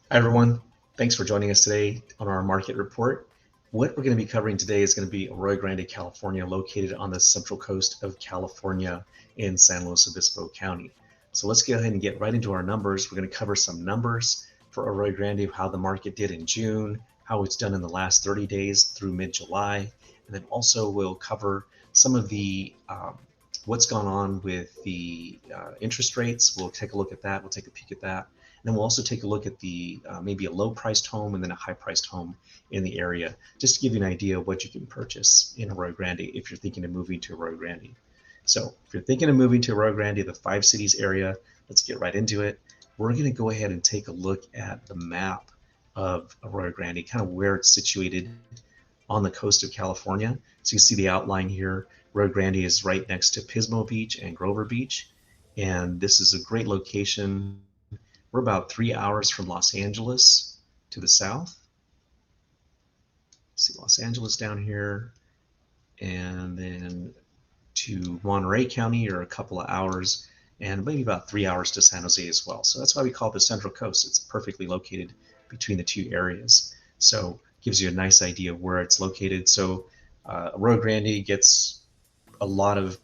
Hi, everyone. Thanks for joining us today on our market report. What we're going to be covering today is going to be Arroyo Grande, California, located on the central coast of California in San Luis Obispo County. So let's go ahead and get right into our numbers. We're going to cover some numbers for Arroyo Grande, how the market did in June, how it's done in the last 30 days through mid-July, and then also we'll cover some of the what's gone on with the interest rates. We'll take a look at that. We'll take a peek at that. And then we'll also take a look at the maybe a low-priced home and then a high-priced home in the area, just to give you an idea of what you can purchase in Arroyo Grande if you're thinking of moving to Arroyo Grande. So if you're thinking of moving to Arroyo Grande, the five cities area, let's get right into it. We're going to go ahead and take a look at the map of Arroyo Grande, kind of where it's situated on the coast of California. So you see the outline here. Arroyo Grande is right next to Pismo Beach and Grover Beach. And this is a great location. We're about 3 hours from Los Angeles to the south. See Los Angeles down here, and then to Monterey County are a couple of hours, and maybe about 3 hours to San Jose as well. So that's why we call it the Central Coast. It's perfectly located between the two areas. So it gives you a nice idea of where it's located. So Arroyo Grande gets a lot of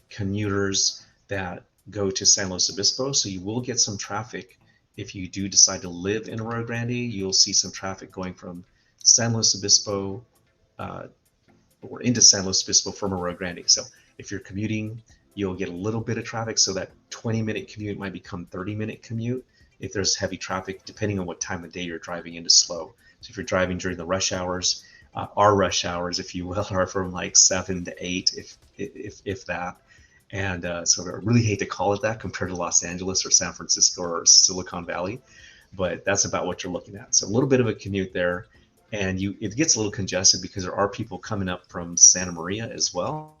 commuters that go to San Luis Obispo. So you will get some traffic if you do decide to live in Arroyo Grande. You'll see some traffic going from San Luis Obispo uh, or into San Luis Obispo from Arroyo Grande. So if you're commuting, you'll get a little bit of traffic. So that 20-minute commute might become 30-minute commute if there's heavy traffic, depending on what time of day you're driving into slow. So if you're driving during the rush hours, our rush hours, if you will, are from like 7 to 8, if that. And so I really hate to call it that compared to Los Angeles or San Francisco or Silicon Valley, but that's about what you're looking at. So a little bit of a commute there, and it gets a little congested because there are people coming up from Santa Maria as well.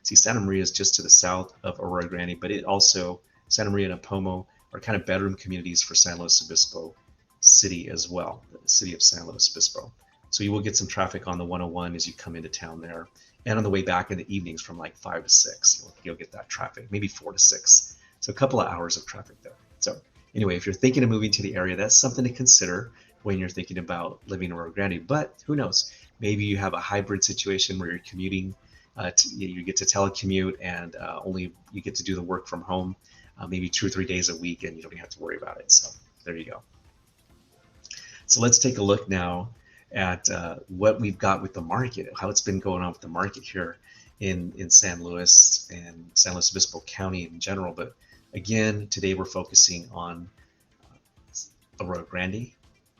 See, Santa Maria is just to the south of Arroyo Grande, but it also Santa Maria and Apomo are kind of bedroom communities for San Luis Obispo city as well, the city of San Luis Obispo. So you will get some traffic on the 101 as you come into town there. And on the way back in the evenings from like 5 to 6, you'll get that traffic, maybe 4 to 6. So a couple of hours of traffic there. So anyway, if you're thinking of moving to the area, that's something to consider when you're thinking about living in Rio Grande. But who knows? Maybe you have a hybrid situation where you're commuting, you get to telecommute, and only you get to do the work from home, maybe 2 or 3 days a week, and you don't have to worry about it. So there you go. So let's take a look now at what we've got with the market, how it's been going on with the market here in San Luis and San Luis Obispo County in general. But again, today we're focusing on Arroyo Grande.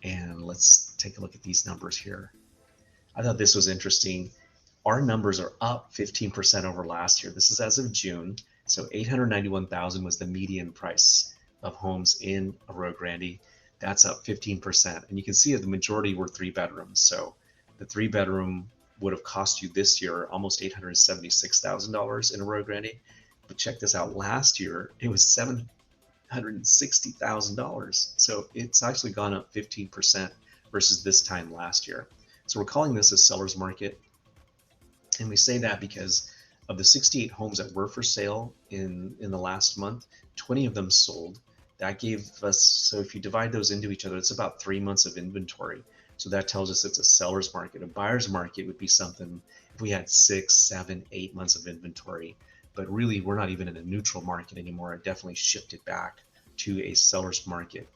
And let's take a look at these numbers here. I thought this was interesting. Our numbers are up 15% over last year. This is as of June. So 891,000 was the median price of homes in Arroyo Grande. That's up 15%. And you can see that the majority were three bedrooms. So the three bedroom would have cost you this year almost $876,000 in Arroyo Grande. But check this out. Last year, it was $760,000. So it's actually gone up 15% versus this time last year. So we're calling this a seller's market. And we say that because of the 68 homes that were for sale in the last month, 20 of them sold. That gave us, so if you divide those into each other, it's about 3 months of inventory. So that tells us it's a seller's market. A buyer's market would be something if we had 6, 7, 8 months of inventory. But really, we're not even in a neutral market anymore. It definitely shifted back to a seller's market.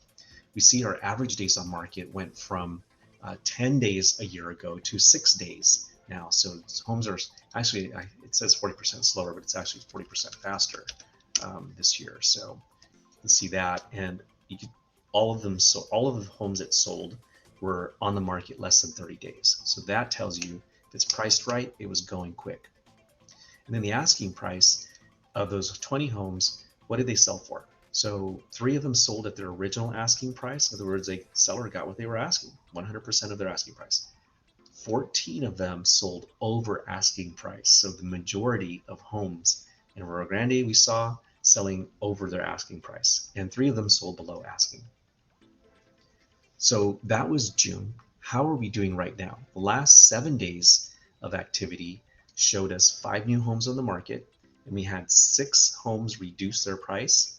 We see our average days on market went from 10 days a year ago to 6 days now. So homes are actually, it says 40% slower, but it's actually 40% faster this year. So you see that, and you could, all of them, so all of the homes that sold were on the market less than 30 days. So that tells you if it's priced right, it was going quick. And then the asking price of those 20 homes, what did they sell for? So 3 of them sold at their original asking price. In other words, the seller got what they were asking, 100% of their asking price. 14 of them sold over asking price. So the majority of homes in Rio Grande we saw selling over their asking price, and 3 of them sold below asking. So that was June. How are we doing right now? The last 7 days of activity showed us 5 new homes on the market, and we had 6 homes reduce their price.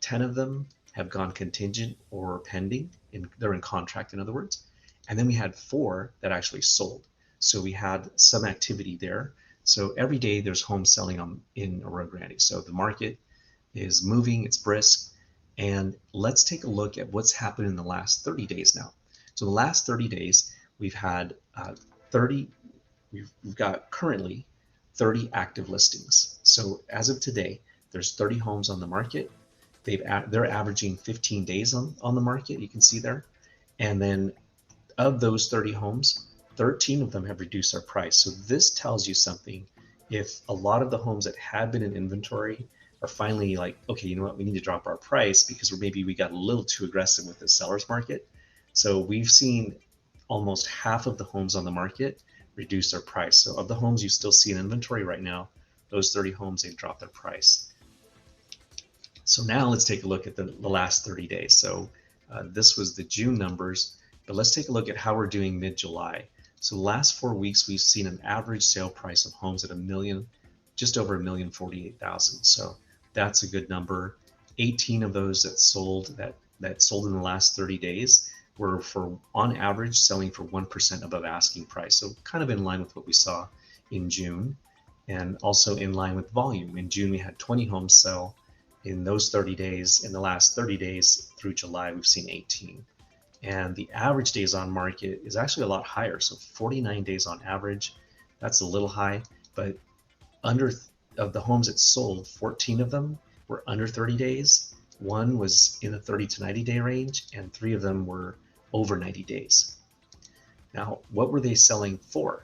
10 of them have gone contingent or pending, they're in contract, in other words. And then we had 4 that actually sold. So we had some activity there. So every day there's homes selling in Arroyo Grande. So the market is moving, it's brisk. And let's take a look at what's happened in the last 30 days now. So the last 30 days, we've had 30, we've got currently 30 active listings. So as of today, there's 30 homes on the market. They're averaging 15 days on the market, you can see there. And then of those 30 homes, 13 of them have reduced their price. So this tells you something. If a lot of the homes that had been in inventory are finally like, okay, you know what, we need to drop our price because maybe we got a little too aggressive with the seller's market. So we've seen almost half of the homes on the market reduce their price. So of the homes you still see in inventory right now, those 30 homes, they've dropped their price. So now let's take a look at the last 30 days. So this was the June numbers, but let's take a look at how we're doing mid-July. So the last 4 weeks, we've seen an average sale price of homes at just over $1,048,000. So that's a good number. 18 of those that sold in the last 30 days were on average selling for 1% above asking price. So kind of in line with what we saw in June, and also in line with volume. In June, we had 20 homes sell in those 30 days. In the last 30 days through July, we've seen 18. And the average days on market is actually a lot higher. So 49 days on average. That's a little high, but of the homes that sold, 14 of them were under 30 days. 1 was in the 30 to 90 day range, and 3 of them were over 90 days. Now, what were they selling for?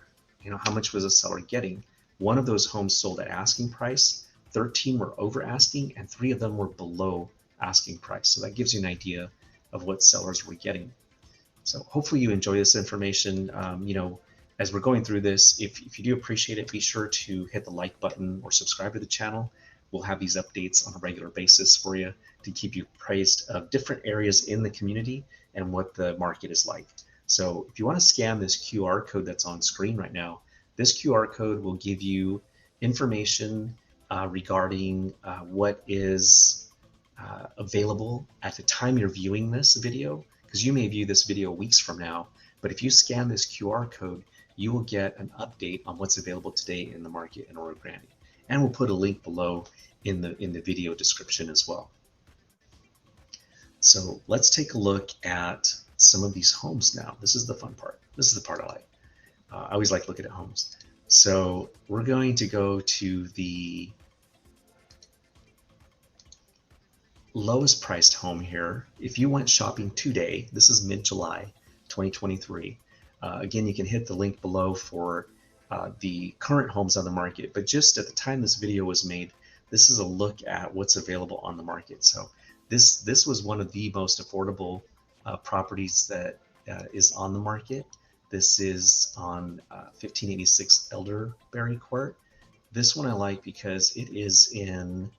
How much was a seller getting? 1 of those homes sold at asking price, 13 were over asking, and 3 of them were below asking price. So that gives you an idea of what sellers were getting. So hopefully you enjoy this information. As we're going through this, if you do appreciate it, be sure to hit the like button or subscribe to the channel. We'll have these updates on a regular basis for you to keep you appraised of different areas in the community and what the market is like. So if you want to scan this QR code that's on screen right now, this QR code will give you information regarding what is available at the time you're viewing this video, because you may view this video weeks from now. But if you scan this QR code, you will get an update on what's available today in the market in Arroyo Grande. And we'll put a link below in the video description as well. So let's take a look at some of these homes now. This is the fun part. This is the part I like. I always like looking at homes. So we're going to go to the lowest priced home here. If you went shopping today, this is mid-July 2023. Again, you can hit the link below for the current homes on the market, but just at the time this video was made, this is a look at what's available on the market. So this was one of the most affordable properties that is on the market. This is on 1586 Elderberry Court. This one I like because it is in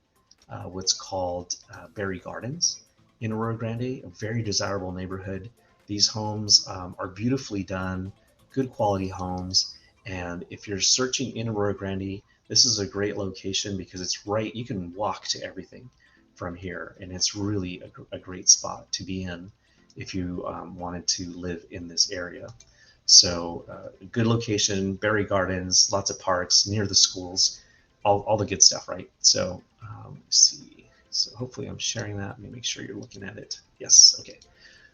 what's called Berry Gardens in Arroyo Grande, a very desirable neighborhood. These homes are beautifully done, good quality homes. And if you're searching in Arroyo Grande, this is a great location because it's right, you can walk to everything from here. And it's really a great spot to be in if you wanted to live in this area. So good location, Berry Gardens, lots of parks, near the schools, all the good stuff, right? So let's see. So hopefully I'm sharing that. Let me make sure you're looking at it. Yes, okay.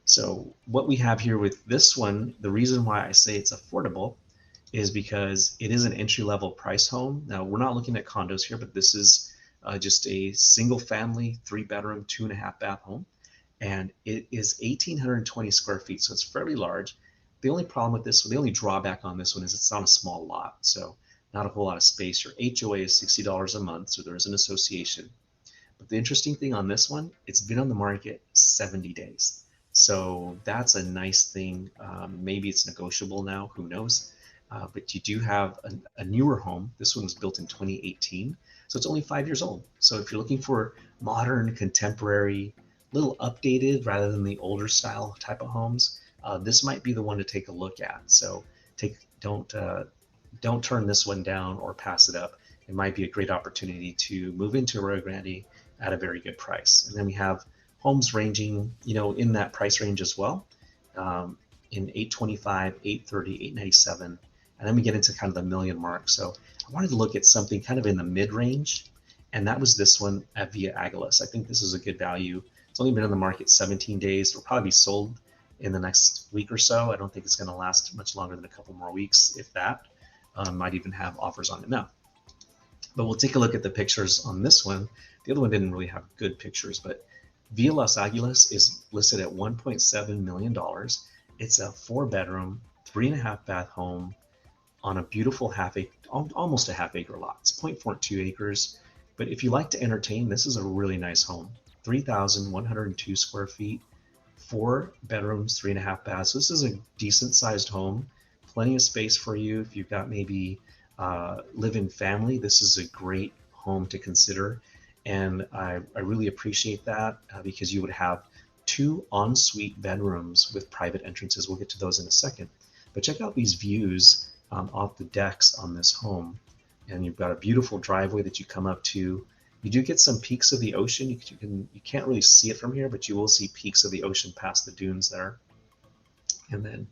So what we have here with this one, the reason why I say it's affordable is because it is an entry-level price home. Now, we're not looking at condos here, but this is just a single-family, 3-bedroom, 2.5-bath home. And it is 1,820 square feet, so it's fairly large. The only problem with this, the only drawback on this one is it's on a small lot, so not a whole lot of space. Your HOA is $60 a month, so there is an association. But the interesting thing on this one, it's been on the market 70 days. So that's a nice thing. Maybe it's negotiable now, who knows? But you do have a newer home. This one was built in 2018, so it's only 5 years old. So if you're looking for modern, contemporary, little updated rather than the older style type of homes, this might be the one to take a look at. So don't turn this one down or pass it up. It might be a great opportunity to move into Arroyo Grande at a very good price. And then we have homes ranging, in that price range as well, in 825, 830, 897, and then we get into kind of the million mark. So I wanted to look at something kind of in the mid-range, and that was this one at Via Agilis. I think this is a good value. It's only been on the market 17 days. It'll probably be sold in the next week or so. I don't think it's going to last much longer than a couple more weeks, if that. Might even have offers on it now. But we'll take a look at the pictures on this one. The other one didn't really have good pictures, but Villa Los Aguilas is listed at $1.7 million. It's a 4-bedroom, 3.5 bath home on a beautiful almost a half acre lot. It's 0.42 acres. But if you like to entertain, this is a really nice home. 3,102 square feet, 4 bedrooms, 3.5 baths. So this is a decent sized home. Plenty of space for you. If you've got maybe live-in family, this is a great home to consider. And I really appreciate that because you would have 2 ensuite bedrooms with private entrances. We'll get to those in a second. But check out these views off the decks on this home. And you've got a beautiful driveway that you come up to. You do get some peaks of the ocean. You can't really see it from here, but you will see peaks of the ocean past the dunes there. And then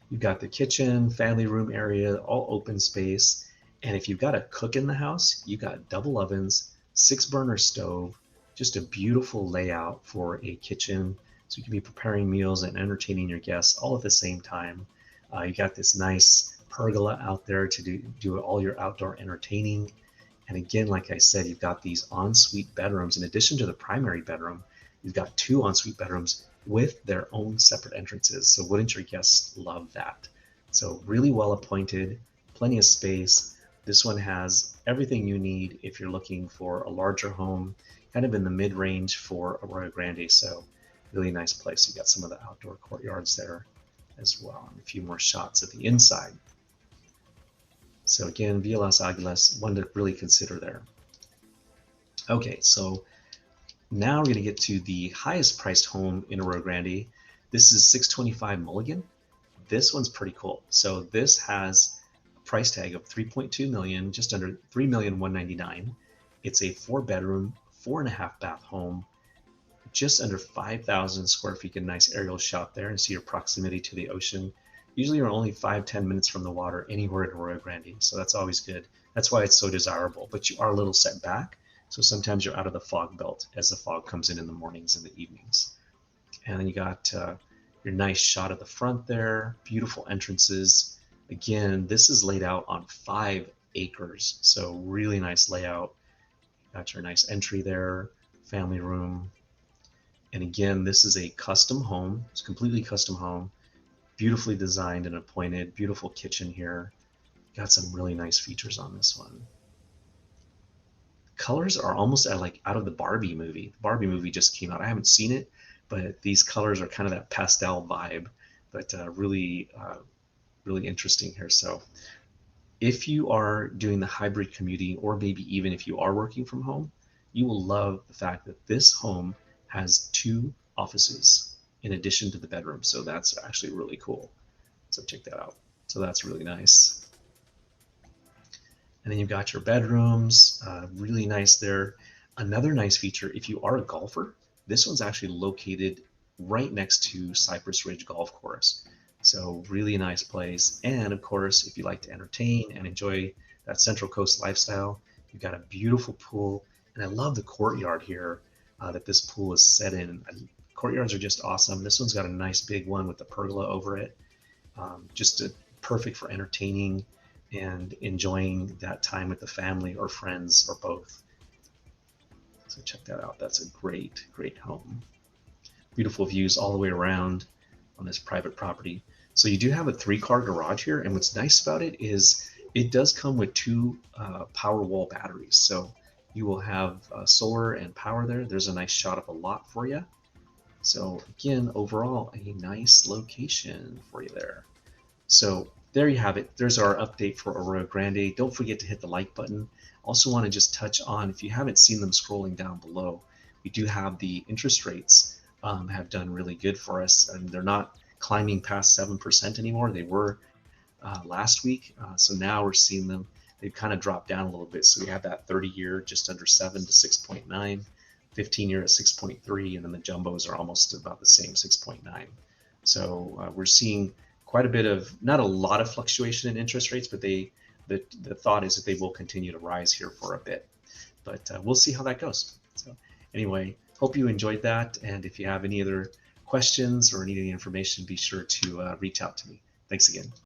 you've got the kitchen, family room area, all open space. And if you've got a cook in the house, you got double ovens, 6-burner stove, just a beautiful layout for a kitchen. So you can be preparing meals and entertaining your guests all at the same time. You got this nice pergola out there to do all your outdoor entertaining. And again, like I said, you've got these ensuite bedrooms. In addition to the primary bedroom, you've got 2 ensuite bedrooms with their own separate entrances. So wouldn't your guests love that? So really well appointed, plenty of space. This one has everything you need if you're looking for a larger home, kind of in the mid-range for Arroyo Grande. So really nice place. You got some of the outdoor courtyards there as well, and a few more shots of the inside. So again, Villa Los Aguilas, one to really consider there. Okay, so now we're going to get to the highest priced home in Arroyo Grande. This is 625 Mulligan. This one's pretty cool. So this has a price tag of 3.2 million, just under 3,199,000. It's a 4-bedroom, 4.5 bath home, just under 5,000 square feet. A nice aerial shot there and see your proximity to the ocean. Usually you're only 5-10 minutes from the water anywhere in Arroyo Grande, so that's always good. That's why it's so desirable, but you are a little set back, so sometimes you're out of the fog belt as the fog comes in the mornings and the evenings. And then you got your nice shot at the front there, beautiful entrances. Again, this is laid out on 5 acres, so really nice layout. Got your nice entry there, family room. And again, this is a custom home. It's a completely custom home. Beautifully designed and appointed, beautiful kitchen here. Got some really nice features on this one. Colors are almost out of the Barbie movie. The Barbie movie just came out. I haven't seen it, but these colors are kind of that pastel vibe, but really interesting here. So if you are doing the hybrid commuting, or maybe even if you are working from home, you will love the fact that this home has 2 offices in addition to the bedroom. So that's actually really cool. So check that out. So that's really nice. And then you've got your bedrooms, really nice there. Another nice feature, if you are a golfer, this one's actually located right next to Cypress Ridge Golf Course. So really nice place. And of course, if you like to entertain and enjoy that Central Coast lifestyle, you've got a beautiful pool. And I love the courtyard here that this pool is set in. Courtyards are just awesome. This one's got a nice big one with the pergola over it. Perfect for entertaining and enjoying that time with the family or friends or both. So check that out. That's a great, great home. Beautiful views all the way around on this private property. So you do have a 3-car garage here, and what's nice about it is it does come with 2 Powerwall batteries. So you will have solar and power there. There's a nice shot of a lot for you. So again, overall, a nice location for you there. So there you have it. There's our update for Arroyo Grande. Don't forget to hit the like button. Also want to just touch on, if you haven't seen them scrolling down below, we do have the interest rates have done really good for us, and they're not climbing past 7% anymore. They were last week. So now we're seeing them. They've kind of dropped down a little bit. So we have that 30-year just under 7 to 6.9. 15-year at 6.3, and then the jumbos are almost about the same, 6.9. So we're seeing quite a bit of, not a lot of fluctuation in interest rates, but the thought is that they will continue to rise here for a bit. But we'll see how that goes. So anyway, hope you enjoyed that. And if you have any other questions or need any information, be sure to reach out to me. Thanks again.